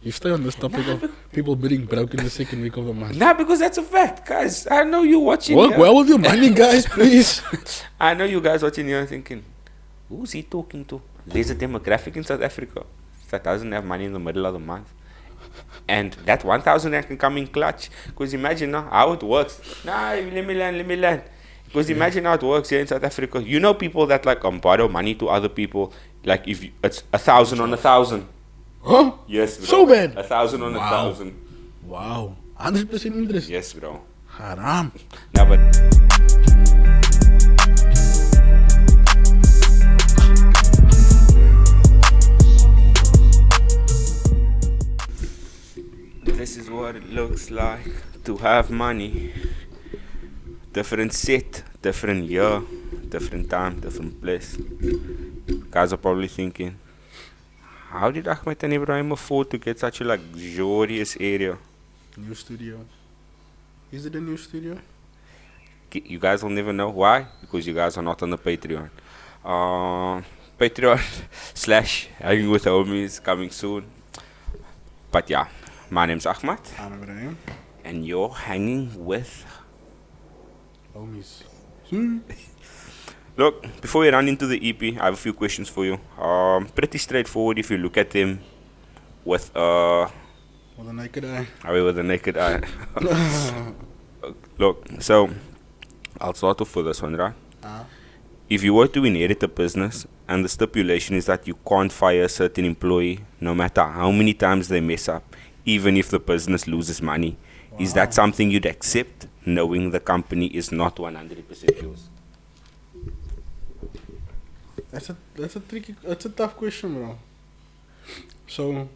You stay on this topic of people being broke in the second week of the month. Nah, because that's a fact, guys. I know you watching. Work here. well with your money, guys, please. I know you guys watching here thinking, who's he talking to? There's a demographic in South Africa that doesn't have money in the middle of the month. And that 1,000 rand can come in clutch. Because imagine now how it works. Nah, let me learn. Because imagine how it works here in South Africa. You know people that like borrow money to other people. Like if you, it's 1,000 on 1,000. Huh? Yes, bro. So bad. 1,000 on 1,000. Wow. 100% interest. Yes, bro. Haram. Now, but this is what it looks like to have money. Different set, different year, different time, different place. Guys are probably thinking, how did Ahmed and Ibrahim afford to get such a luxurious area? New studio. Is it a new studio? You guys will never know why, because you guys are not on the Patreon. Patreon / hanging with homies coming soon. But yeah, my name's Ahmed, I'm Ibrahim. and you're hanging with. Homies. Look, before we run into the EP, I have a few questions for you. Pretty straightforward if you look at them with With a naked eye. with a naked eye. Look, so I'll start off with this one, right? If you were to inherit a business and the stipulation is that you can't fire a certain employee no matter how many times they mess up, even if the business loses money, is that something you'd accept, knowing the company is not 100% yours? That's a tough question, bro. So,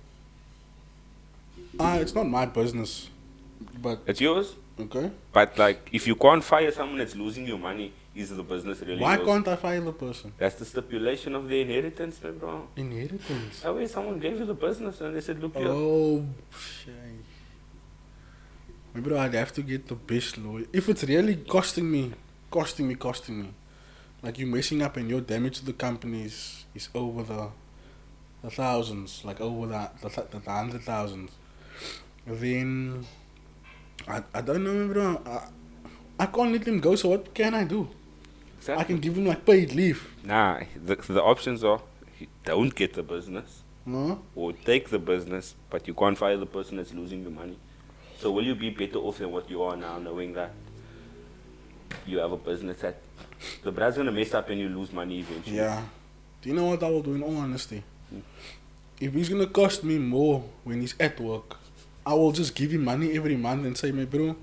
it's not my business, but It's yours, okay. but like if you can't fire someone that's losing your money, is the business really Why yours? can't I fire the person? That's the stipulation of the inheritance, man, bro. Inheritance. That way someone gave you the business and they said, look here. Oh, shit. Maybe I'd have to get the best lawyer. If it's really costing me. Like you messing up and your damage to the company is over the thousands, like over the 100,000. Then I don't know, bro. I can't let him go. So what can I do? Exactly. I can give him like paid leave. Nah, the options are you don't get the business No. or take the business, but you can't fire the person that's losing your money. So will you be better off than what you are now, knowing that you have a business that the brad's gonna mess up and you lose money eventually? Yeah. Do you know what I will do in all honesty? If he's gonna cost me more when he's at work, I will just give him money every month and say, my bro,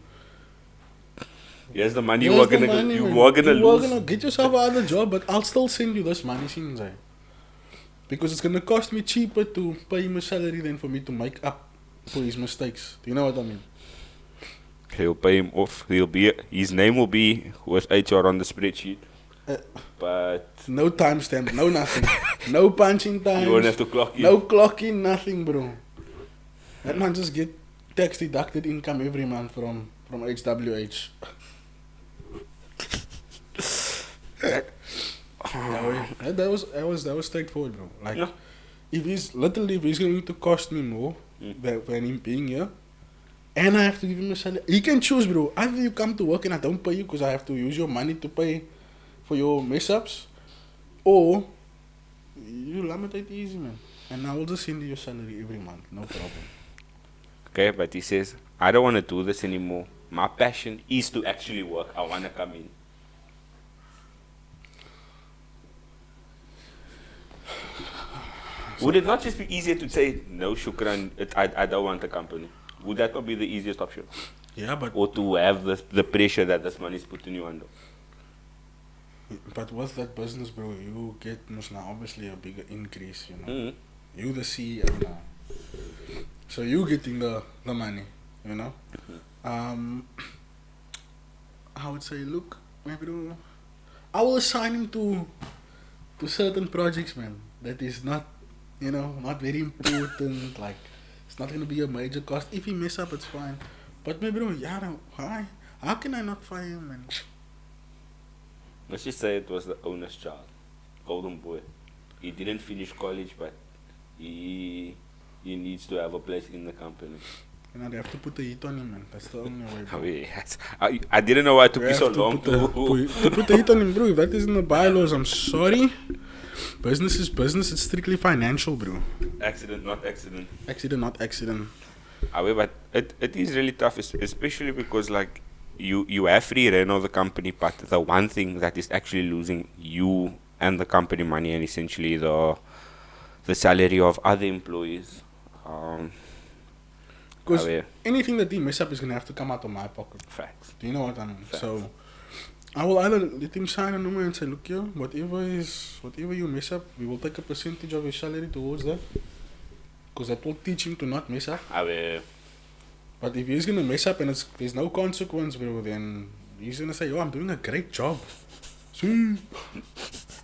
Here's the money here's you are the gonna money, you man. are gonna You are lose. gonna get yourself another job, but I'll still send you this money, Sinzai. Because it's gonna cost me cheaper to pay him a salary than for me to make up for his mistakes. Do you know what I mean? He'll pay him off. His name will be with HR on the spreadsheet. But No timestamp, no nothing. No punching time. you won't have to clock in. No clocking, nothing, bro. That man just get tax deducted income every month from HwH. That was straightforward, bro. Like, Yeah. if he's going to cost me more than him being here, and I have to give him a salary, he can choose, bro. Either you come to work and I don't pay you because I have to use your money to pay for your mess ups, or you limitate easy, man. And I will just send you your salary every month, no problem. Okay, but he says, I don't want to do this anymore. My passion is to actually work. I want to come in. Would it not just be easier to say, no, shukran, I don't want the company? Would that not be the easiest option? Yeah, but Or to have the pressure that this money is putting you under? with that business, bro, you get most now obviously a bigger increase, you know. Mm. You the CEO now. So you getting the money, you know. I would say, look, maybe I will assign him to certain projects, man. That is not, not very important. Like, it's not gonna be a major cost. If he mess up, it's fine. But maybe how can I not fire him, man? Let's just say it was the owner's child, golden boy. He didn't finish college, but he he needs to have a place in the company. And I'd have to put the heat on him, man. That's the only way, bro. Oh, yes. I didn't know why it took You you so have to long to put the heat on him, bro. If that is in the bylaws, I'm sorry. Business is business. It's strictly financial, bro. Accident, not accident. Accident, not accident. However, it is really tough, especially because like you have free reign of the company, but the one thing that is actually losing you and the company money and essentially the salary of other employees. Because however, anything that he mess up is gonna have to come out of my pocket. facts. Do you know what I mean? Facts. So I will either let him sign a number and say, look here, whatever you mess up, we will take a percentage of your salary towards that. Because that will teach him to not mess up. However, But if he's gonna mess up and there's no consequence, bro, then he's gonna say, I'm doing a great job. See,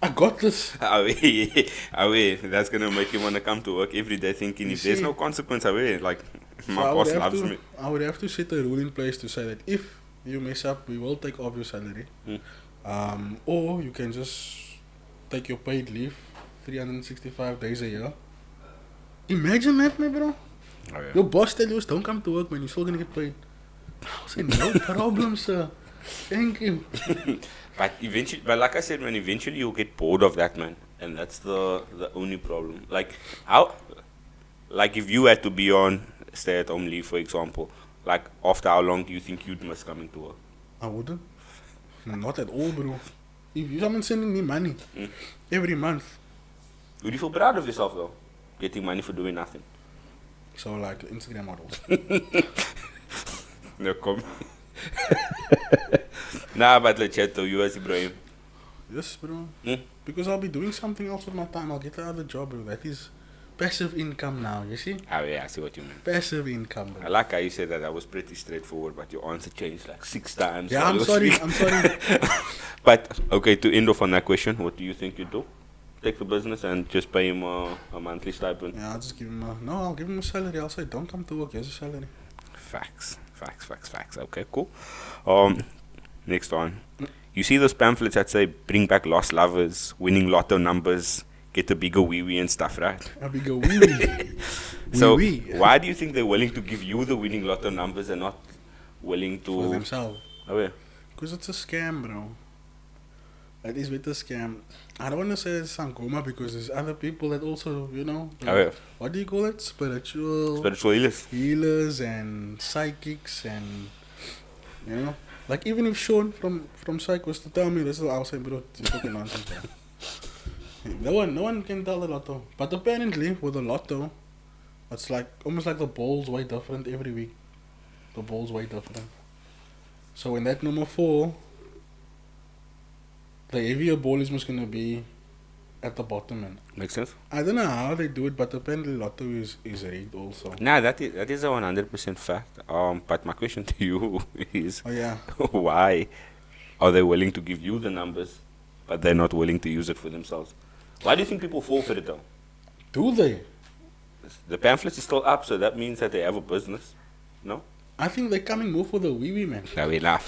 I got this. that's gonna make him wanna come to work every day thinking if there's no consequence, like my boss loves me. I would have to set a rule in place to say that if you mess up, we will take off your salary. Or you can just take your paid leave 365 days a year. Imagine that, man, bro. Your boss tells you, don't come to work, man. You're still gonna get paid. I'll say, no problem, sir. Thank you. But eventually, but like I said, man, eventually you'll get bored of that, man, and that's the only problem. Like if you had to be on stay-at-home leave, for example, like after how long do you think you'd miss coming to work? I wouldn't. Not at all, bro. If you someone sending me money every month, Would you feel proud of yourself though, getting money for doing nothing? so like Instagram models. No comment. Nah, but legit though, you as Ibrahim. Yes, bro. Because I'll be doing something else with my time. I'll get another job, bro. That is passive income now, you see? Oh yeah, I see what you mean. Passive income, I bro. like how you said that. That was pretty straightforward, but your answer changed like 6 times. Yeah, while I'm you were sorry. speaking. I'm sorry. But okay, to end off on that question, what do you think you do? Take the business and just pay him a monthly stipend. Yeah, I'll just give him I'll give him a salary. I'll say, don't come to work. Here's a salary. Facts. Okay, cool. Next one. You see those pamphlets that say bring back lost lovers, winning lotto numbers, get a bigger wee-wee and stuff, right? A bigger wee-wee. So Wee-wee. why do you think they're willing to give you the winning lotto numbers and not willing to... For themselves. Oh, yeah. Because it's a scam, bro. That is with a scam. I don't want to say it's Sangoma because there's other people that also, Oh, yeah. what do you call it? Spiritual healers. healers and psychics and, like even if Sean from Psych was to tell me this, I'll say, bro, it's fucking nonsense, bro. No one can tell the lotto. But apparently, with the lotto, it's like almost like the balls weigh different every week. The balls weigh different. So in that number 4, the heavier ball is just gonna be at the bottom, man. Makes sense? I don't know how they do it, but apparently lotto is rigged also. Nah, that is a 100% fact. But my question to you is, Oh yeah. why are they willing to give you the numbers, but they're not willing to use it for themselves? Why do you think people fall for it though? Do they? The pamphlet is still up, so that means that they have a business. No? I think they're coming more for the wee-wee, man. No, we laugh.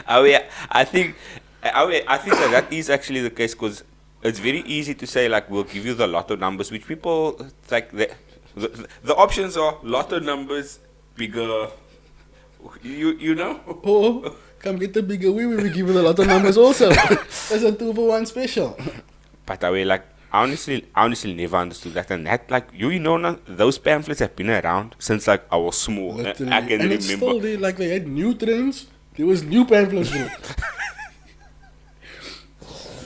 I think that is actually the case because it's very easy to say like we'll give you the lotto numbers, which people like the options are lotto numbers, bigger. You know. Oh, come get the bigger wee-wee. We give you a lot of numbers also. That's a 2-for-1 special. But I honestly never understood that, and that those pamphlets have been around since like I was small. Literally. I can And remember. it's still there, like they had new trends. There was new pamphlets, bro.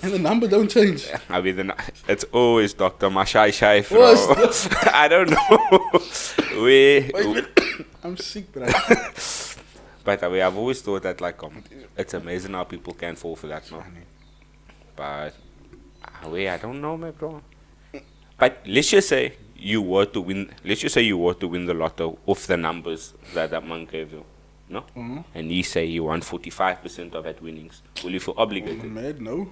And the number don't change. I mean, it's always Dr. Mashai Shai, What's I don't know. Wait, I'm sick, bro. But I've always thought that it's amazing how people can fall for that, no? But I don't know, my bro. But let's just say you were to win the lotto off the numbers that man gave you, no? Mm-hmm. And he say you won 45% of that winnings. Will you feel obligated? Mad, no.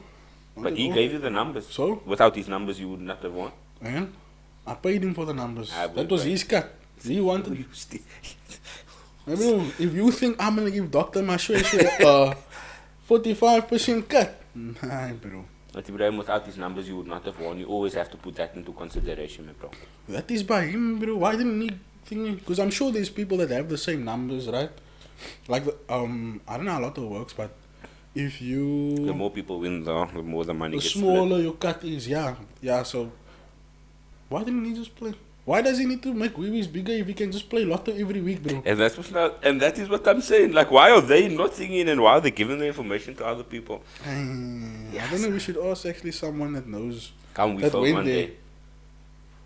Not But at he all. gave you the numbers. So? Without his numbers, you would not have won. Man, I paid him for the numbers. I would That was pay. his cut. He wanted. I mean, if you think I'm gonna give Dr. Mashweshwe 45% cut, nah, bro. But Ibrahim, without these numbers, you would not have won. You always have to put that into consideration, my bro. That is by him, bro. Why didn't he think? Because I'm sure there's people that have the same numbers, right? Like, I don't know how a lot of works, but if you... The more people win, the more the money the gets smaller split. your cut is, yeah. Yeah, so... Why didn't he just play? Why does he need to make Weebies bigger if he can just play Lotto every week, bro? And that is what I'm saying. Like, why are they not singing and why are they giving the information to other people? I don't know, we should ask actually someone that knows. Can we that phone went one there. day?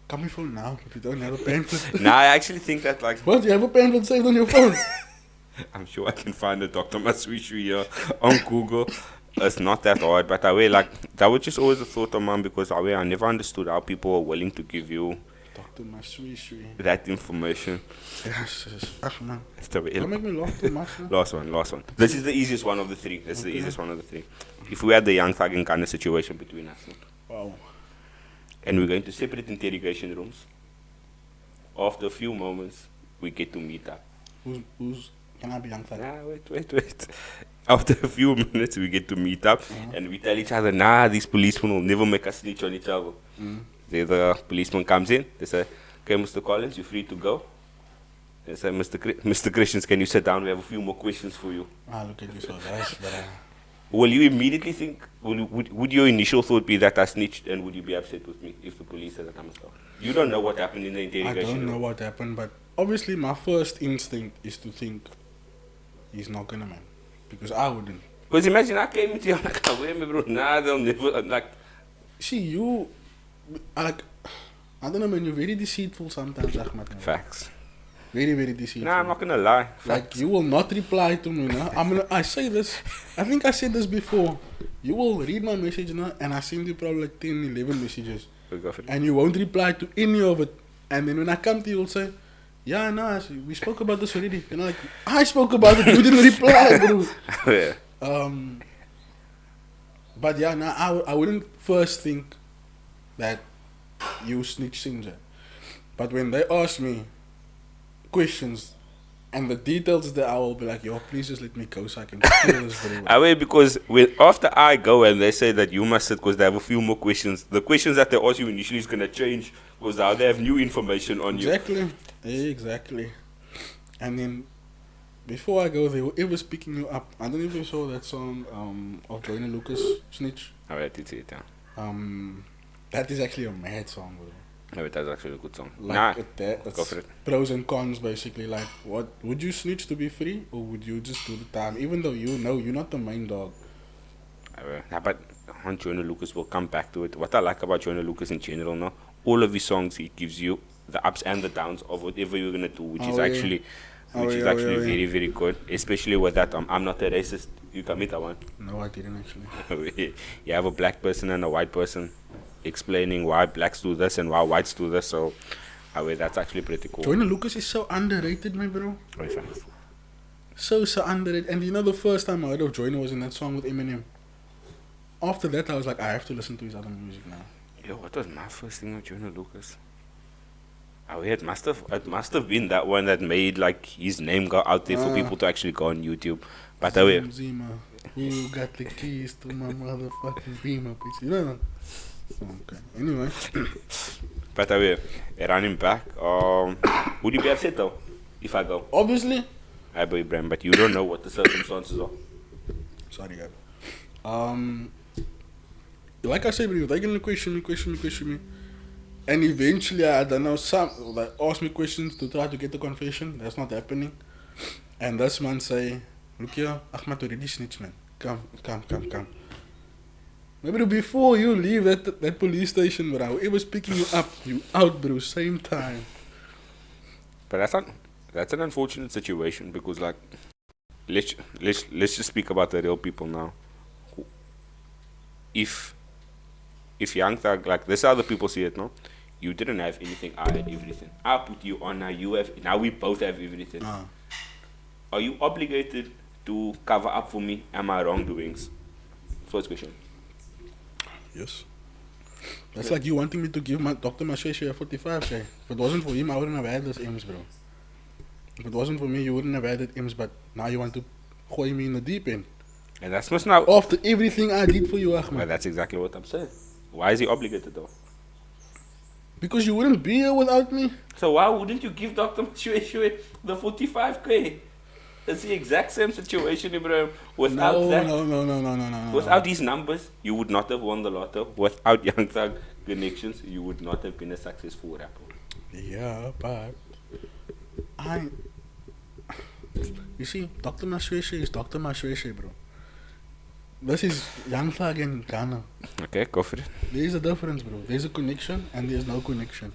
Can we phone now if you don't have a pamphlet? Nah, I actually think that, like, What, you have a pamphlet saved on your phone? I'm sure I can find a Dr. Maswishu here on Google. It's not that hard, but that was just always a thought of mine because I never understood how people are willing to give you Dr. Maswishu. that information. Yes, ach man. It's the Don't make me laugh too much, man. Last one. This is the easiest one of the three. This is the easiest one of the three. If we had the Young Thug and Gunner situation between us, Wow. and we're going to separate interrogation rooms, after a few moments, we get to meet up. Who's can I be Young Thug? Nah, wait. After a few minutes, we get to meet up, and we tell each other, nah, these policemen will never make us snitch on each other. The policeman comes in, they say, okay, Mr. Collins, you're free to go. They say, Mr. Christians, can you sit down? We have a few more questions for you. Look at you so nice, but Will you immediately think, would your initial thought be that I snitched, and would you be upset with me if the police said that I'm a star? You don't know what happened in the I interrogation don't know room. what happened, but obviously my first instinct is to think he's not gonna, man. Because I wouldn't. Because imagine I came into you, I'm like, wait, me, bro, nah, they'll never, like, See, you, like, I don't know, man, you're very deceitful sometimes, Ahmed. Man. facts. Very, very deceitful. Nah, I'm not gonna lie. Like, you will not reply to me, no? I say this, I think I said this before. You will read my message now, and I send you probably like 10, 11 messages. We'll go for it. And you won't reply to any of it. And then when I come to you, you'll say, yeah, no, we spoke about this already. And I'm like, I spoke about it, you didn't reply, bro. Yeah. But yeah, no, I wouldn't first think that you snitch Singer. But when they ask me questions and the details that I will be like, yo, please just let me go so I can feel this very well. I wait because after I go and they say that you must sit because they have a few more questions, the questions that they ask you initially is going to change because now they have new information on you. Exactly. And then before I go there, whoever's picking you up, I don't know if you saw that song of Joyner Lucas, Snitch. I wait, it's it, yeah. That is actually a mad song, bro. No, that's actually a good song. Like go for it. Pros and cons basically. Like, what would you snitch to be free, or would you just do the time, even though you know you're not the main dog? But on Joyner Lucas, we'll come back to it. What I like about Joyner Lucas in general now, all of his songs, he gives you the ups and the downs of whatever you're gonna do, which is actually very, very good. Especially with that, I'm not a racist. You can meet that one. No, I didn't actually. You have a black person and a white person explaining why blacks do this and why whites do this. So, that's actually pretty cool. Joyner Lucas is so underrated, my bro. Very fast. So underrated. And you know, the first time I heard of Joyner was in that song with Eminem. After that, I was like, I have to listen to his other music now. Yo, what was my first thing with Joyner Lucas? It must have been that one that made like his name go out there for people to actually go on YouTube. But Zima, who got the keys to my motherfucking Beamer, bitch? You know. Okay. Anyway. But running back, would you be upset though if I go? Obviously. I believe Ibrahim, but you don't know what the circumstances are. Sorry, guys. Like I said, bro, they're gonna question me. And eventually, I don't know, some like ask me questions to try to get the confession. That's not happening. And this man say, look here, Ahmed already snitched, man. Come. Maybe before you leave that police station, bro, whoever's picking you up, you out, bro, same time. But that's an unfortunate situation because like, let's just speak about the real people now. If Young Thug, like this is how the people see it, no? You didn't have anything, I had everything. I put you on, now we both have everything. Are you obligated to cover up for me and my wrongdoings? First question. Yes. That's like you wanting me to give my Dr. Masheshe a 45K. If it wasn't for him, I wouldn't have had this M's, bro. If it wasn't for me, you wouldn't have had it M's, but now you want to gooi me in the deep end. And that's must now. After everything I did for you, Well, Ahmed. that's exactly what I'm saying. Why is he obligated though? Because you wouldn't be here without me. So why wouldn't you give Dr. Shwe the 45k? It's the exact same situation, Ibrahim. Without No. without these numbers, you would not have won the lotto. Without Young Thug connections, you would not have been a successful rapper. Yeah, but you see, Dr. Mashweshe is Dr. Mashweshe, bro. This is Young Thug in Ghana. Okay, go for it. There's a difference, bro. There's a connection and there's no connection.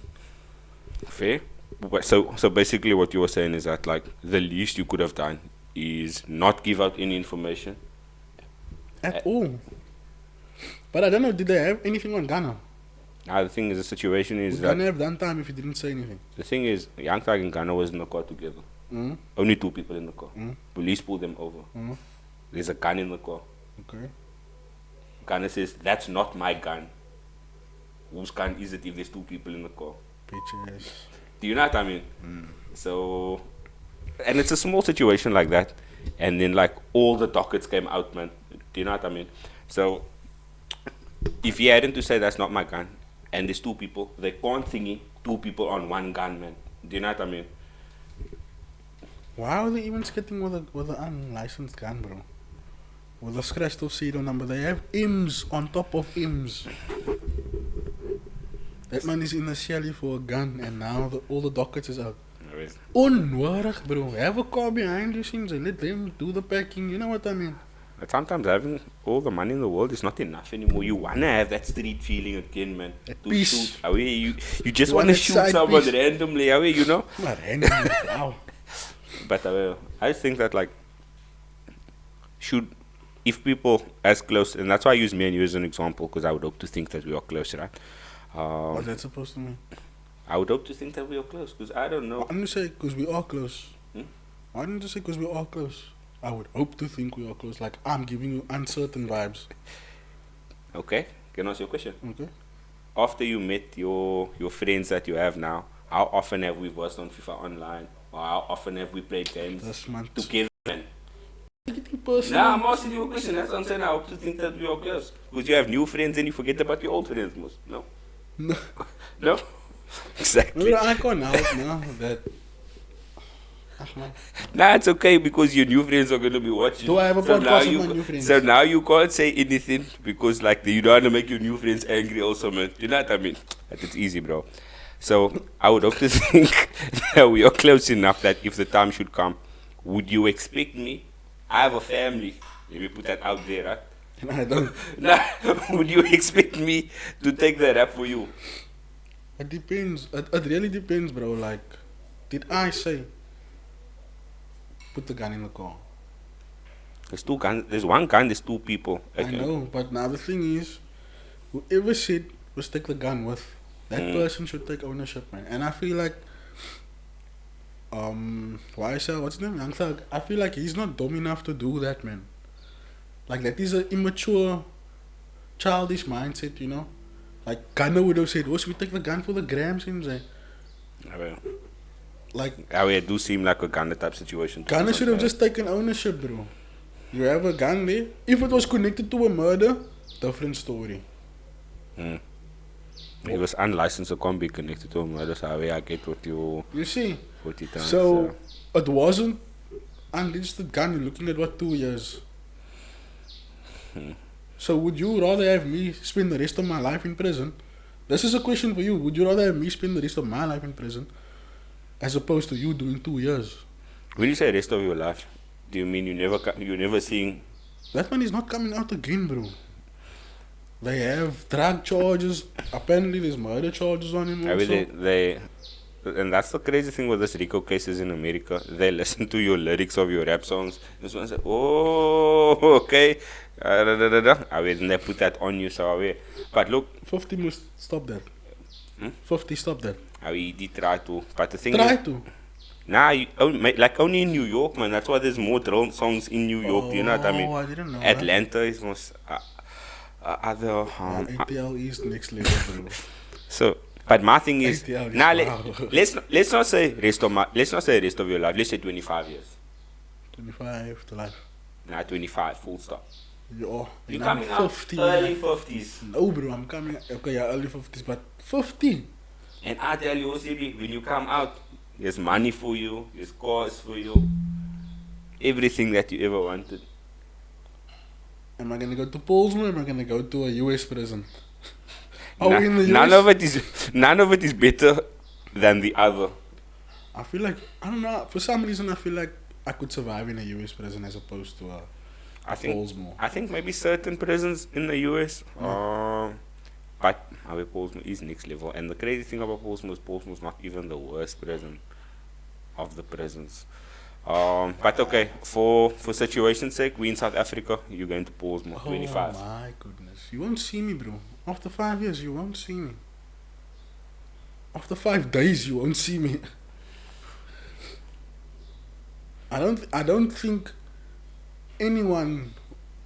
Fair. But so basically, what you were saying is that like the least you could have done is not give out any information. At all. But I don't know, did they have anything on Ghana? Now the thing is, the situation is Would that Ghana have done time if he didn't say anything? the thing is, Young Thug and Ghana was in the car together. Mm? Only 2 people in the car. Mm. Police pulled them over. Mm. There's a gun in the car. Okay. Ghana says, that's not my gun. Whose gun is it if there's 2 people in the car? Bitches. Do you know what I mean? So, and it's a small situation like that. And then like all the dockets came out, man. Do you know what I mean? So, if he hadn't to say that's not my gun, and there's 2 people, they can't thingy 2 people on 1 gun, man. Do you know what I mean? Why are they even skating with an unlicensed gun, bro? With a scratched off serial number. They have M's on top of M's. That man is in the celly for a gun and now all the dockets is out. Onnodig, bro. Have a car behind you, things and let them do the packing. You know what I mean? But sometimes having all the money in the world is not enough anymore. You wanna have that street feeling again, man. That To peace. shoot. Away, you just You wanna want that shoot side someone piece. randomly, away, you know? Not randomly. Wow. But I think that like if people as close, and that's why I use me and you as an example, because I would hope to think that we are close, right? What's that supposed to mean? I would hope to think that we are close, because I don't know. Why didn't you say because we are close? Hmm? Why didn't you say because we are close? I would hope to think we are close. Like I'm giving you uncertain vibes. Okay, can I ask you a question? Okay. After you met your friends that you have now, how often have we versed on FIFA Online? Or how often have we played games This month. together, man? Getting personal. Nah, I'm asking you a question. That's what I'm saying. I hope to think that we are close. Because you have new friends and you forget about your old friends, most. No? No. No? Exactly. I can't help now that. Nah, it's okay because your new friends are going to be watching. Do I have a So podcast now with you- my new friends? So now you can't say anything because like you don't want to make your new friends angry also, man. You know what I mean? Like, it's easy, bro. So I would hope to think that we are close enough that if the time should come, would you expect me? I have a family. Let me put that out there, right? And I don't. Nah, would you expect me to take the rap for you? It depends. It really depends, bro. Like, did I say put the gun in the car? There's 2 guns. There's 1 gun. There's 2 people. I know, but now the thing is, whoever said let's take the gun with, that person should take ownership, man. And I feel like, YSL, what's his name? Young Thug. I feel like he's not dumb enough to do that, man. Like that is an immature, childish mindset, you know. Like Ghana would have said, "Oh, should we take the gun for the grams?" And say, like It do seem like a Ghana type situation. Ghana should have just taken ownership, bro. You have a gun there. If it was connected to a murder, different story. It was unlicensed, so can't be connected to a murder. So I get what you see. what you done. So it wasn't unregistered gun. You're looking at what, 2 years. So would you rather have me spend the rest of my life in prison? This is a question for you. Would you rather have me spend the rest of my life in prison as opposed to you doing 2 years? When you say rest of your life, do you mean you never seeing? That one is not coming out again, bro. They have drug charges. Apparently, there's murder charges on him I also. mean, and that's the crazy thing with this RICO cases in America. They listen to your lyrics of your rap songs. This one said, "Oh, okay." I mean, they put that on you, so but look, 50 must stop that. 50 stop that. he did try to, but the thing Try is, to. nah, like only in New York, man. That's why there's more drill songs in New York. You know what I mean? Oh, I didn't know Atlanta is most other. ATL is next level, bro. So, but my thing is, ATL is now wow. let's not say rest of your life. Let's say 25 years. 25 to life. Now 25, full stop. Yo, You and I'm coming out 50. early 50s. No, bro, I'm coming. Okay, yeah, early 50s, but 50. And I tell you, OCB, when you come out, there's money for you, there's cars for you, everything that you ever wanted. Am I gonna go to Polsmoor or am I gonna go to a US prison? Oh, in the US? None of it is better than the other. I feel like, I don't know, for some reason I feel like I could survive in a US prison as opposed to a Polsmoor. I think maybe certain prisons in the US, but our Polsmoor is next level. And the crazy thing about Polsmoor is not even the worst prison of the prisons. But okay, for situation's sake, we in South Africa, you're going to Polsmoor, 25. Oh my goodness. You won't see me, bro. After 5 years, you won't see me. After 5 days, you won't see me. I don't think anyone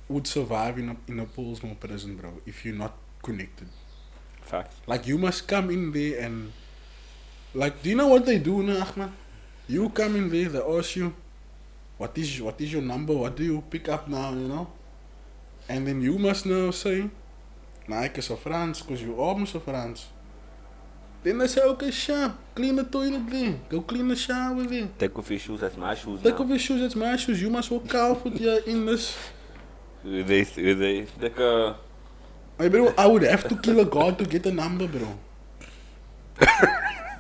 would survive in a Polsmoor prison, bro, if you're not connected. Fact. Like, you must come in there and, like, do you know what they do now, Ahmed? You come in there, they ask you, what is your number? What do you pick up now, you know? And then you must now say, nah, ek is a Frans, because you almost a Frans. Then they say, okay, sharp, clean the toilet there. Go clean the shower there. Take off your shoes, that's my shoes. Take off your shoes, that's my shoes. You must walk careful here in this. They like Hey, bro, I would have to kill a god to get a number, bro.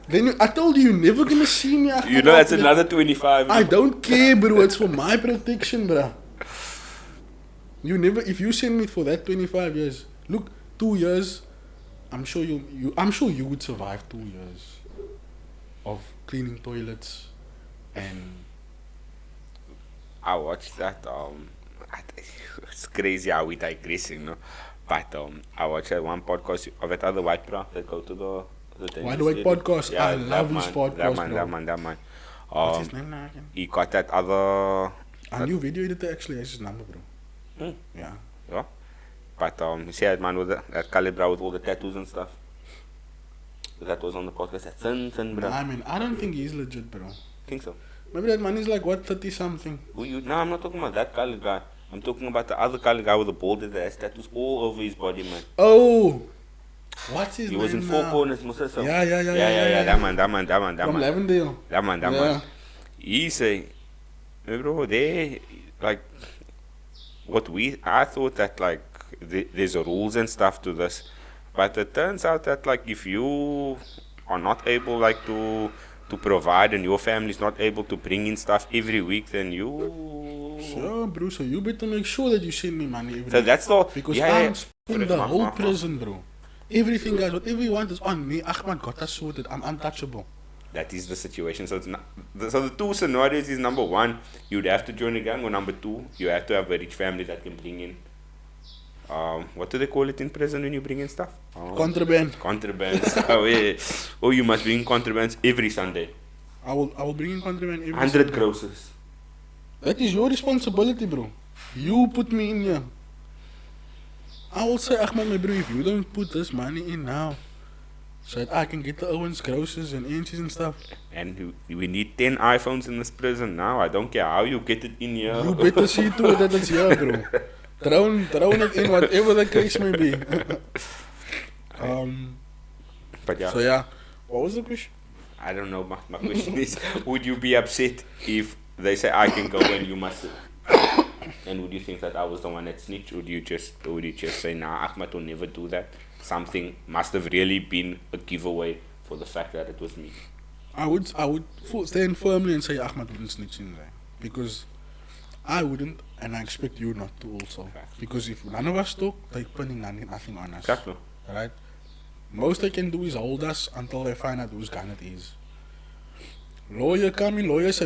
Then I told you, you're never gonna see me. you know, that's another 25. I don't care, bro. It's for my protection, bro. You never. If you send me for that 25 years, look, 2 years. I'm sure you would survive 2 years of cleaning toilets and. I watched that. It's crazy how we digressing, no? But I watched that one podcast of that other white bro that go to the Why the White podcast? Yeah, I love his podcast, that bro. man. What's his name now again? He got that other. A new video editor actually has his number, bro. Yeah. Yeah. But you see that man with that colored bro with all the tattoos and stuff. That was on the podcast. That thin bro. Nah, I mean, I don't think he's legit, bro. Think so. Maybe that man is like, what, 30 something? No, I'm not talking about that colored guy. I'm talking about the other colored guy with the bald head that has tattoos all over his body, man. Oh! What's his He name? was in Four Corners, Musasa. Yeah. That man. From Lavendale. That man. He say, hey bro, they, like, I thought that, like, there's rules and stuff to this. But it turns out that, like, if you are not able, like, to provide and your family's not able to bring in stuff every week, then you... Sure, bro. So you better make sure that you send me money every So week. that's all. Because I'm in the whole prison, bro. Everything, guys, whatever you want is on me. Ahmad got us sorted. I'm untouchable. That is the situation. So it's not, so the two scenarios is, number one, you'd have to join a gang, or number two, you have to have a rich family that can bring in. What do they call it in prison when you bring in stuff? Contraband. Oh yeah. Oh, you must bring contrabands every Sunday. I will bring in contraband every 100 Sunday. grocers. That is your responsibility, bro. You put me in here. I will say, Ahmad, my bro, if you don't put this money in now, so that I can get the Owens grocers and inches and stuff. And we need 10 iPhones in this prison now. I don't care how you get it in here. You better see to it that it's here, bro. Throw it in, whatever the case may be. But yeah. So yeah, what was the question? I don't know. My question is, would you be upset if they say I can go and you must? And would you think that I was the one that snitched? Or would you just say, nah, Ahmad will never do that? Something must have really been a giveaway for the fact that it was me. I would stand firmly and say Ahmad wouldn't snitch in there. Because I wouldn't, and I expect you not to also. Because if none of us talk, they're putting nothing on us. Exactly. Right? Most they can do is hold us until they find out whose gun it is. Lawyer come in, lawyer say,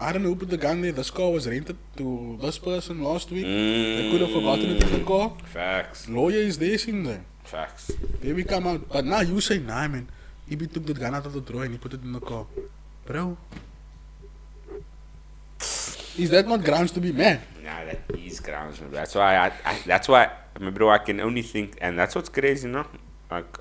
I don't know who put the gun there. This car was rented to this person last week. They could have forgotten it in the car. Facts. Lawyer is there, in there. Facts. There we come out. But now you say, nah, man. He took the gun out of the drawer and he put it in the car. Bro. Is that not grounds to be mad? Nah, that is grounds, man. That's why, bro, I can only think, and that's what's crazy, no? Like,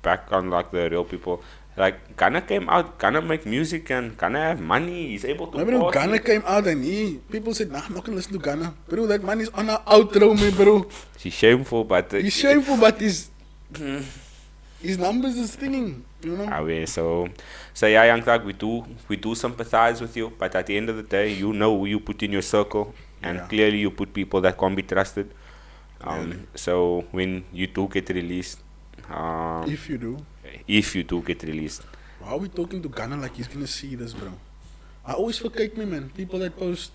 back on, like, the real people, Like Ghana came out, Ghana make music and Ghana have money. He's able to. I mean, party. Ghana came out and people said, nah, I'm not gonna listen to Ghana. Bro, that man is on our outro, man, bro. He's shameful, but He's shameful, but his numbers is stinging, you know. So yeah, Young Thug, we do sympathize with you, but at the end of the day, you know who you put in your circle, and Yeah. clearly you put people that can't be trusted. Really? So when you do get released, If you do. if you do get released, Why are we talking to Ghana like he's gonna see this, bro? I always forget me, man. People that post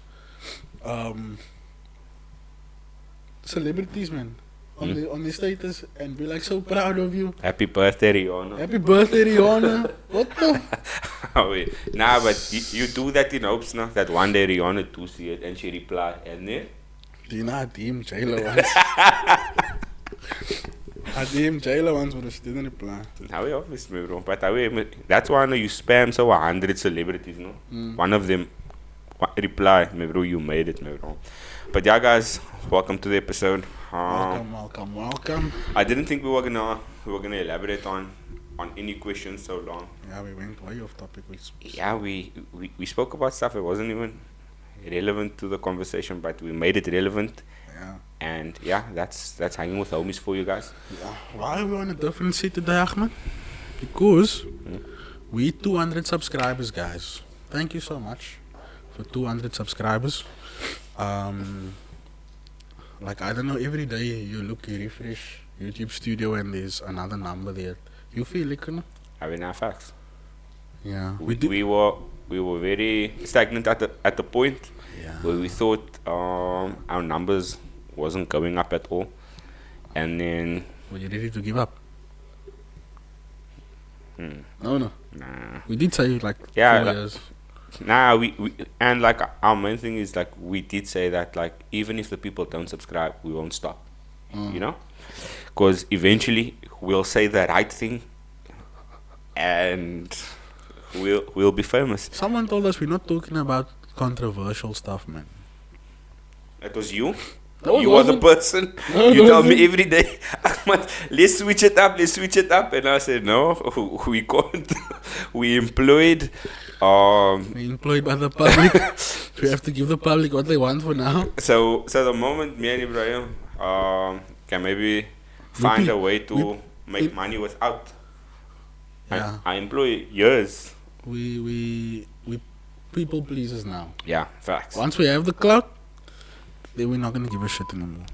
celebrities, man, on the status and be like so proud of you. happy birthday, Rihanna. Happy birthday, Rihanna. What the? Nah, but you do that in hopes now that one day Rihanna do see it and she reply, and then Do you know I DM Jayla once? I DM Jayla once, but she didn't reply. now we obviously, bro. But that's why I know you spam so 100 celebrities, no? One of them reply, me bro, you made it, me bro. But yeah, guys, welcome to the episode. Welcome. I didn't think we were gonna elaborate on any questions so long. Yeah, we went way off topic. Yeah, we spoke about stuff that wasn't even relevant to the conversation, but we made it relevant. Yeah. And yeah, that's hanging with homies for you guys. Yeah. Why are we on a different seat today, Ahmed? Because we 200 subscribers, guys. Thank you so much for 200 subscribers. Like, I don't know, every day you refresh YouTube Studio and there's another number there. You feel it, you know? I mean, our facts. Yeah. We were very stagnant at the point Yeah. where we thought our numbers wasn't going up at all, and then Were you ready to give up? hmm, No. nah. We did say like Yeah, 4 years. Nah, we and like our main thing is like we did say that like even if the people don't subscribe, we won't stop. You know, because eventually we'll say the right thing, and we'll be famous. Someone told us we're not talking about controversial stuff, man. That was you. No, You it are the wasn't. person. No, it You tell me wasn't. every day, Ahmad, let's switch it up. And I said, no, we can't. We employed. We're employed by the public. We have to give the public what they want for now. So the moment me and Ibrahim can maybe find a way to make money without. Yeah. I employ years. We people pleasers now. Yeah, facts. Once we have the clout, then we're not gonna give a shit anymore.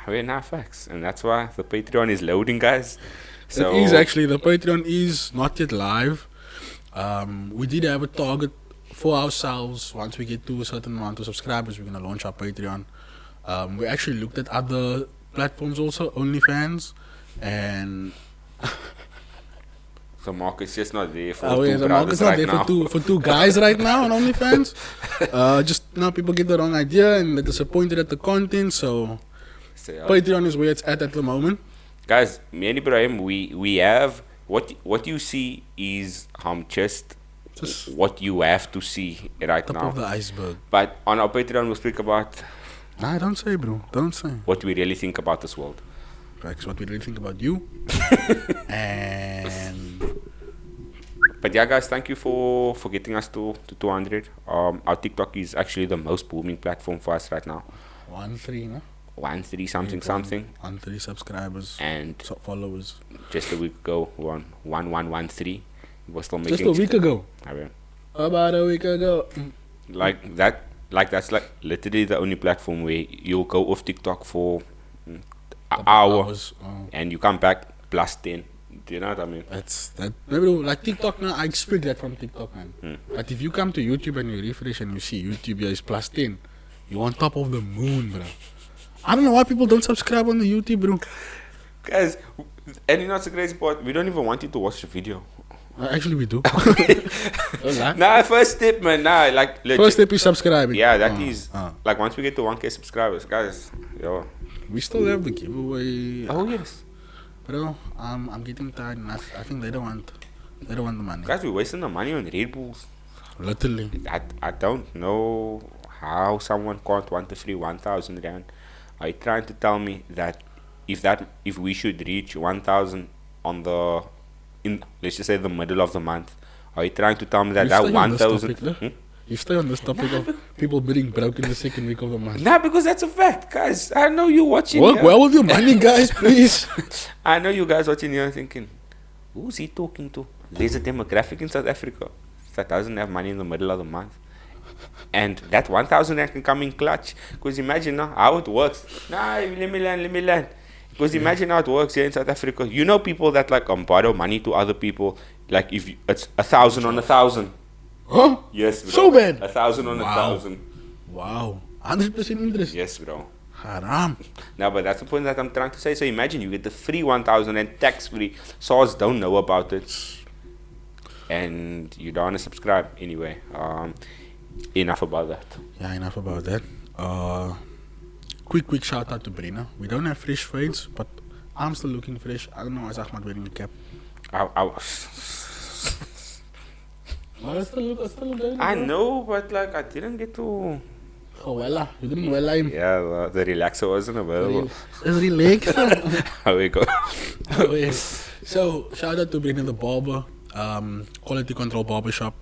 We're not facts. And that's why the Patreon is loading, guys. So It is actually, the Patreon is not yet live. We did have a target for ourselves. Once we get to a certain amount of subscribers, we're gonna launch our Patreon. We actually looked at other platforms also, OnlyFans, and the market's just not there for yeah, two the brothers market's not right there now. for two guys right now on OnlyFans. Just now people get the wrong idea and they're disappointed at the content. So So, Patreon is where it's at the moment. guys, me and Ibrahim, we have what you see is just Just what you have to see right top now. of the iceberg. But on our Patreon, we'll speak about Nah, don't say, bro. Don't say. what we really think about this world. That's what we really think about you. And But yeah, guys, thank you for getting us to 200. Our TikTok is actually the most booming platform for us right now. 1-3, no? 1-3 something. 1-3 subscribers. And Followers. just a week ago, 1-1-1-3. We're still making. Just a week ago. I mean, About a week ago. that's like literally the only platform where you'll go off TikTok for an hour Hours. Oh. and you come back plus 10. Do you know what I mean? That's that. Maybe like TikTok now, I expect that from TikTok, man. But if you come to YouTube and you refresh and you see YouTube here is plus 10, you're on top of the moon, bro. I don't know why people don't subscribe on the YouTube, bro. Guys, and you know what's the crazy part? We don't even want you to watch the video. Actually, we do. Don't lie. Nah, first step, man. Nah, like legit. First step is subscribing. Yeah, that is like once we get to 1K subscribers, guys. Yo. We still have the giveaway. Oh yes. Bro, I'm getting tired. And I think they don't want the money. Guys, we're wasting the money on Red Bulls. Literally. I don't know how someone can't want the free 1,000 rand. Are you trying to tell me that if we should reach 1,000 on the in, let's just say, the middle of the month, are you trying to tell me that You that stay on this 1,000? topic, no? You stay on this topic of people being broke in the second week of the month. Nah, because that's a fact, guys. I know you watching. Work here. well with your money, guys, please. I know you guys watching here thinking, who's he talking to? There's a demographic in South Africa that doesn't have money in the middle of the month. And that 1,000 rand can come in clutch. Because imagine now how it works. Nah, let me learn. Because imagine how it works here in South Africa. You know people that like borrow money to other people. Like if you, it's 1,000 on 1,000. Huh? Yes, bro. So bad. 1,000 on 1,000. Wow. 100% interest. Yes, bro. Haram. No, but that's the point that I'm trying to say. So imagine you get the free 1,000 and tax free. SARS don't know about it. And you don't want to subscribe. Anyway, enough about that. Yeah, enough about that. Quick shout out to Brina. We don't have fresh fades, but I'm still looking fresh. I don't know why Ahmad wearing a cap. I know, but like I didn't get to. Oh, well, you didn't well him. Yeah, the relaxer wasn't available. It's relaxed. How we go? Oh, yes. So, shout out to Brina the Barber. Quality Control Barbershop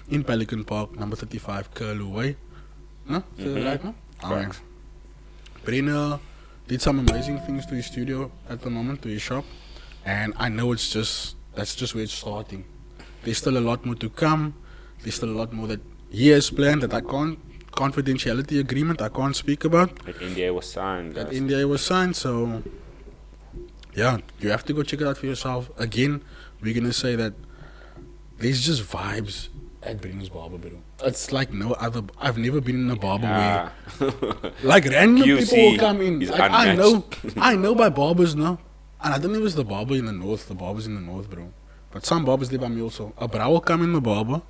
in Pelican Park, number 35, Curlew Way. No? Is that right, no? Alright. Brina did some amazing things to his studio at the moment, to his shop. And I know that's just where it's starting. There's still a lot more to come. There's still a lot more that he has planned that I can't, confidentiality agreement I can't speak about. That NDA was signed. So yeah, you have to go check it out for yourself. Again, we're gonna say that there's just vibes at Brina's Barber, bro. It's like no other. I've never been in a barber where like random QC people will come in. is Like, I know by barbers now, and I don't know if it's the barber in the north. The barbers in the north, bro. But some barbers live by me also. A bro will come in the barber,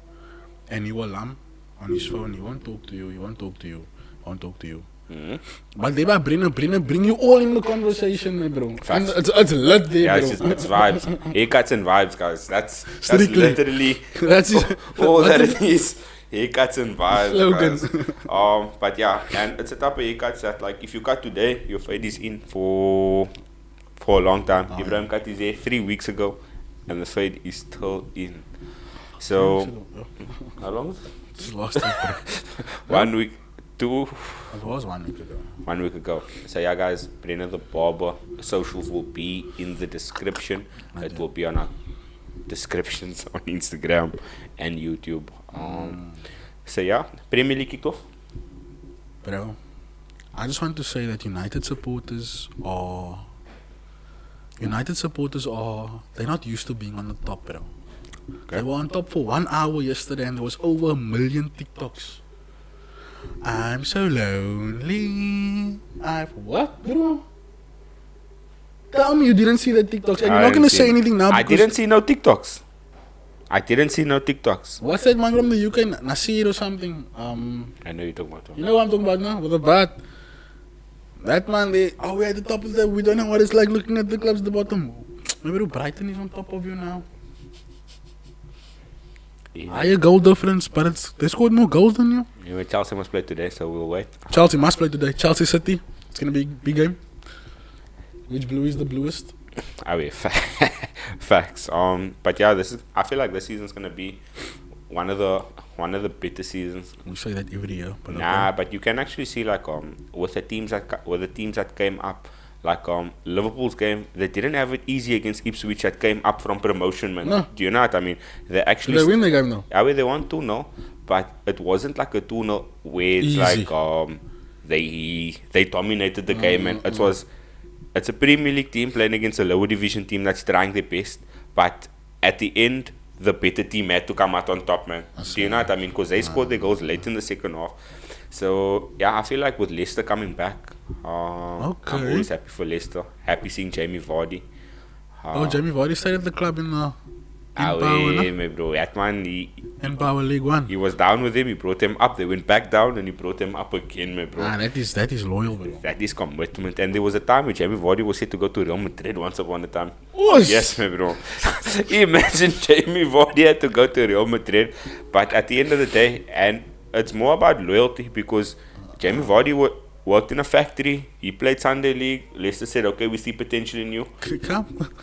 and he will lam on his phone. He won't talk to you. Mm-hmm. But they by Brina bring you all in the conversation, bro. And it's lit there, Yeah, bro. it's vibes. Haircuts and vibes, guys. That's Strictly. literally That's all that it is. Haircuts and vibes, Slogan. guys. But yeah, and it's a type of haircuts that like if you cut today, your fade is in for a long time. Ibrahim cut his hair 3 weeks ago, and the fade is still in. So how long is it? It's last week, bro. 1 week. It was 1 week ago. 1 week ago. So yeah, guys, Brina the Barber socials will be in the description. It will be on our descriptions on Instagram and YouTube. So yeah, Premier League kicked off. Bro, I just want to say that United supporters are they're not used to being on the top, bro. Okay. They were on top for 1 hour yesterday and there was over 1 million TikToks. I'm so lonely. What, bro? Tell me you didn't see the TikToks, and you're not gonna say anything now. I didn't see no TikToks. What's that man from the UK, Nasir or something? I know you're talking about. You know what I'm talking about now? With the bat. That man, we're at the top of the. We don't know what it's like looking at the clubs at the bottom. Maybe Brighton is on top of you now. Yeah. Higher goal difference, but they scored more goals than you. Anyway, Chelsea must play today, so we'll wait. Chelsea must play today. Chelsea City. It's gonna be a big game. Which blue is the bluest? Facts. But yeah, I feel like this season's gonna be one of the better seasons. We say that every year, but Nah, but you can actually see like with the teams that came up, like Liverpool's game, they didn't have it easy against Ipswich that came up from promotion, man. No. Do you know what I mean? They actually they win the game now. Yeah, they won 2-0, but it wasn't like a 2-0 where it's Easy. like they dominated the game, and it's a Premier League team playing against a lower division team that's trying their best, but at the end the better team had to come out on top, man. Do you know what I mean? Because they scored their goals late in the second half. So yeah, I feel like with Leicester coming back, I'm always happy for Leicester. Happy seeing Jamie Vardy. Jamie Vardy stayed at the club in Power, bro. That man, in Power League One. he was down with him. He brought him up. They went back down, and he brought him up again, my bro. That is loyal, bro. That is commitment. And there was a time where Jamie Vardy was set to go to Real Madrid once upon a time. What? Yes, my bro. Imagine Jamie Vardy had to go to Real Madrid. But at the end of the day, and it's more about loyalty, because Jamie Vardy worked in a factory. He played Sunday League. Leicester said, okay, we see potential in you.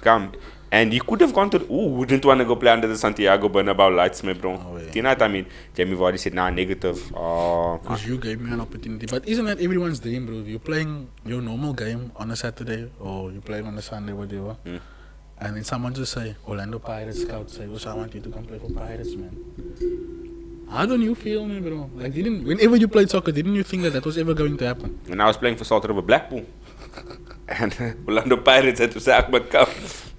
Come. And he could have gone to. Wouldn't want to go play under the Santiago Bernabeu lights, my bro. Oh, yeah. Do you know what I mean? Jamie Vardy said, nah, negative. Because you gave me an opportunity. But isn't that everyone's dream, bro? You're playing your normal game on a Saturday or you're playing on a Sunday, whatever. And then someone just say, Orlando Pirates scout say, oh, I want you to come play for Pirates, man. How don't you feel, man, bro? Like, whenever you played soccer, didn't you think that was ever going to happen? When I was playing for Salter over Blackpool. And Orlando Pirates had to say, Ahmed, come.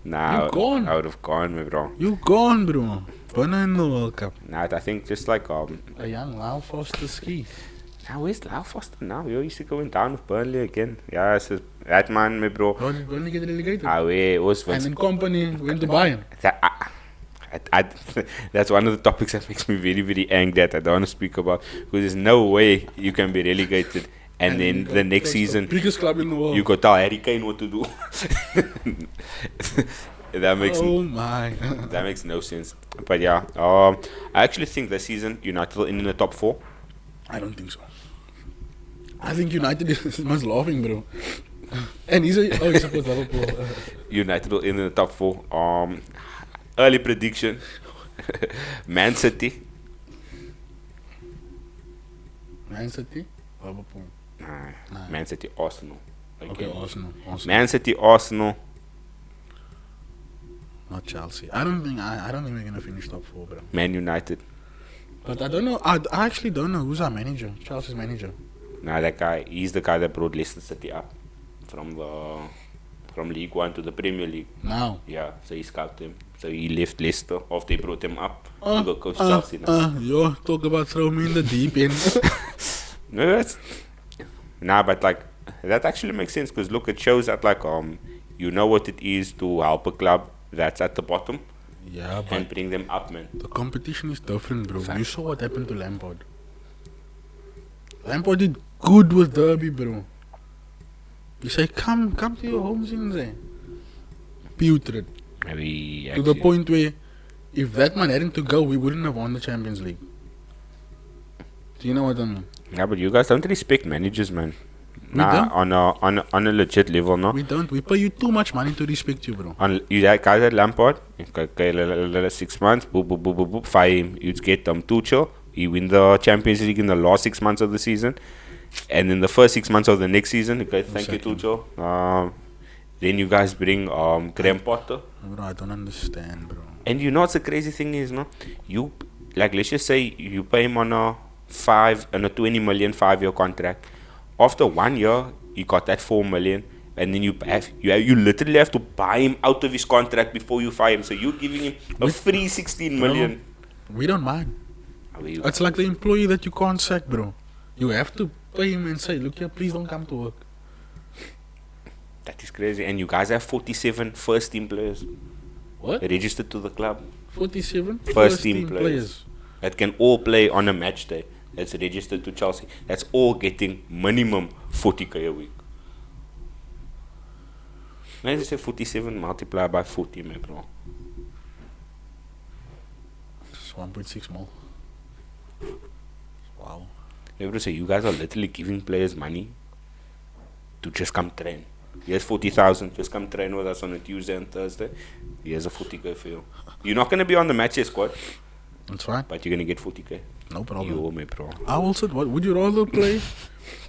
Nah, you gone. I would have gone, my bro. You gone, bro. Winner in the World Cup. Nah, I think just like a young Lau Foster ski. Now where's Lau Foster now? Yo, used to going down with Burnley again. Yeah, so that man, my bro. How did Burnley get relegated? It was and then company went to buy him. That's one of the topics that makes me very, very angry that I don't want to speak about. Because there's no way you can be relegated. And then the next season, the biggest club in the world. You got to tell Harry Kane what to do. That makes no sense. But yeah, I actually think this season United will end in the top 4. I don't think so. I think United is much laughing, bro. And he supports Liverpool. United will end in the top 4. Early prediction: Man City. Man City, Liverpool. Nah. Man City, Arsenal. Okay, Arsenal. Man City, Arsenal. Not Chelsea. I don't think we're gonna finish top 4, bro. Man United. But I don't know. I actually don't know who's our manager. Chelsea's manager. Nah, that guy. He's the guy that brought Leicester City up from League One to the Premier League. Now. Yeah. So he scouted him. So he left Leicester after they brought him up to go coach Chelsea now. Yo, talk about throw me in the deep end. No, but like that actually makes sense because look, it shows that like you know what it is to help a club that's at the bottom. Yeah, but and bring them up, man. The competition is different, bro. Fact. You saw what happened to Lampard. Lampard did good with Derby, bro. You say, come to your homes in there. Putrid. Maybe to the point where, if that man hadn't to go, we wouldn't have won the Champions League. Do you know what I mean? Yeah, but you guys don't respect managers, man. On a legit level, no. We don't. We pay you too much money to respect you, bro. You guys at Lampard, okay, 6 months, boop, fire him. You get Tuchel. You win the Champions League in the last 6 months of the season, and in the first 6 months of the next season, okay, thank you, Tuchel. Then you guys bring Graham Potter. Bro, I don't understand, bro. And you know what's the crazy thing is, no? You let's just say you pay him on a 20 million 5-year contract. After 1 year, you got that 4 million, and then you literally have to buy him out of his contract before you fire him. So you're giving him a free 16 million. Bro, we don't mind. It's like the employee that you can't sack, bro. You have to pay him and say, look here, please don't come to work. That is crazy. And you guys have 47 first team players. What? Registered to the club. 47 first team players that can all play on a match day. That's registered to Chelsea. That's all getting minimum 40k a week. Let's say 47 multiplied by 40, my bro. It's 1.6 more. Wow. Everyone say you guys are literally giving players money to just come train. Here's 40,000. Just come train with us on a Tuesday and Thursday. Here's a 40k for you. You're not gonna be on the matches squad. That's fine. But you're gonna get 40k. No problem. You owe me, bro. I also, what would you rather play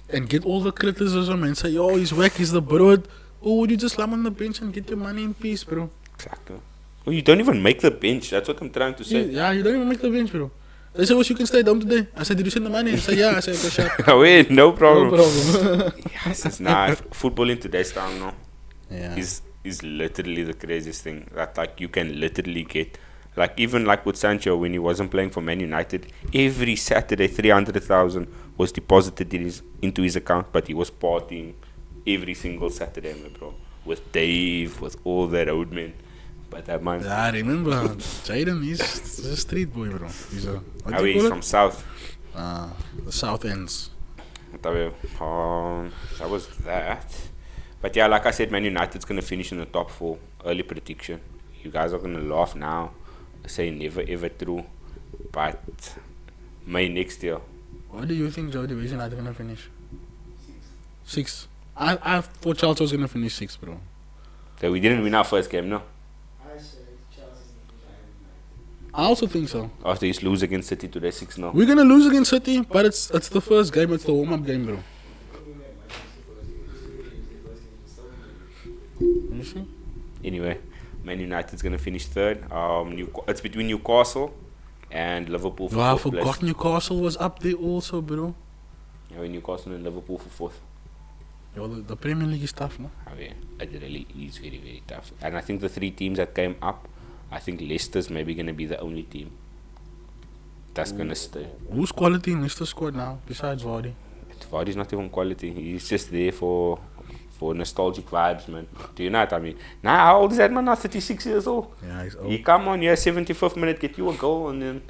and get all the criticism and say, yo, he's whack, he's the broad, or would you just lam on the bench and get your money in peace, bro? Exactly. Well, you don't even make the bench. That's what I'm trying to say. Yeah, you don't even make the bench, bro. They said, well, you can stay down today. I said, did you send the money? I said, yeah. I said, okay, sure. Wait, no problem. No problem. Yes, it's not. Football in today's time, no? Yeah. Is literally the craziest thing. That, like, you can literally get... Like, even like with Sancho, when he wasn't playing for Man United, every Saturday, 300,000 was deposited into his account, but he was partying every single Saturday, bro. With Dave, with all the roadmen. But that man... Yeah, I remember. Jaden, he's a street boy, bro. He's from South. The South Ends. That was that. But yeah, like I said, Man United's going to finish in the top 4. Early prediction. You guys are going to laugh now. Say never ever true. But May next year. What do you think, Jody? Where's United going to finish? 6. I thought Chelsea was going to finish 6, bro. So we didn't win our first game, no? I I also think so. After he's lose against City today 6-0. We're gonna lose against City, but it's the first game. It's the warm-up game, bro. You see? Anyway, Man United's gonna finish third. It's between Newcastle and Liverpool for I fourth forgot place. Newcastle was up there also, bro. Yeah, Newcastle and Liverpool for fourth. Yo, the Premier League is tough, no? Oh, yeah, it really is very, very tough. And I think the 3 teams that came up, I think Leicester's maybe going to be the only team that's going to stay. Who's quality in Leicester squad now, besides Vardy? Vardy's not even quality. He's just there for nostalgic vibes, man. Do you know what I mean? Now, how old is that man now? 36 years old? Yeah, he's old. He come on, 75th minute, get you a goal, and then...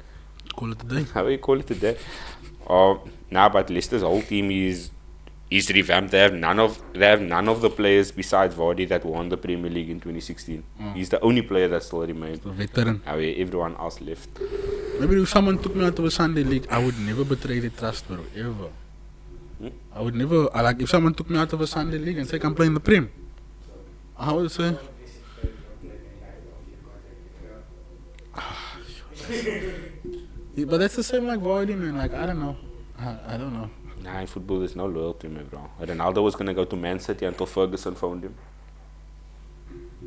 Call it a day. How do you call it today? Now, but Leicester's whole team is revamped. They have none of the players besides Vardy that won the Premier League in 2016. He's the only player that still remained. The veteran. Everyone else left. Maybe if someone took me out of a Sunday league, I would never betray the trust, bro. Ever. I would never. Like if someone took me out of a Sunday league and say I'm playing the Prem, I would say. Yeah, but that's the same like Vardy, man. Like I don't know. I don't know. Nah, in football there's no loyalty, man, bro. Ronaldo was gonna go to Man City until Ferguson found him.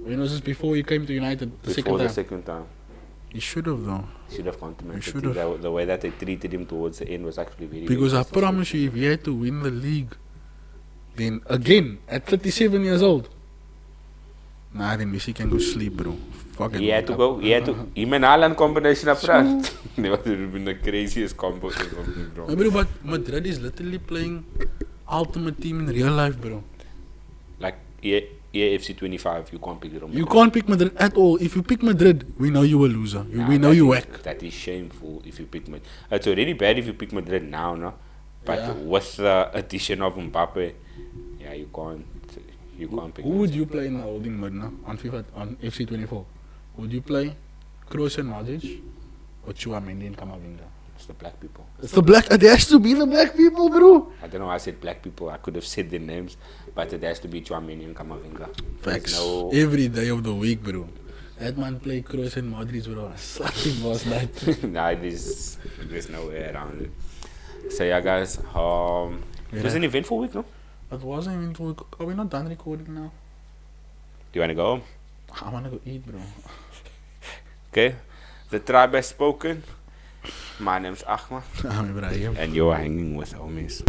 You know, just before he came to United Before the second time. He should have though. Should have gone to Man He City. should have. The way that they treated him towards the end was actually very. Because very I promise you, if he had to win the league, then again at 37 years old, nah, then Messi can go sleep, bro. Fuck it. He had to go. Him and Haaland combination up front. That would have been the craziest combo ever, bro. No, bro, but Madrid is literally playing ultimate team in real life, bro. Like AFC 25, you can't pick it on. You can't pick Madrid at all. If you pick Madrid, we know you a loser. We know you whack. That is shameful if you pick Madrid. It's already bad if you pick Madrid now, no? But Yeah. with the addition of Mbappe, yeah, you can't pick. Who would you play in the holding mid now on FIFA on FC 24? Would you play Kroos and Modric or Chouameni and Camavinga? It's the black people. It's the black. It has to be the black people, bro. I don't know why I said black people. I could have said their names, but it has to be Chouameni and Camavinga. Facts. No, Every day of the week, bro. That man played Kroos and Modric, bro. Slacking was that. nah, there's no way around it. So yeah, guys, it was an eventful week, no? It wasn't even. Are we not done recording now? Do you want to go home? I wanna go eat, bro. Okay, the tribe has spoken. My name's Ahmad, I'm Ibrahim. and you're hanging with homies.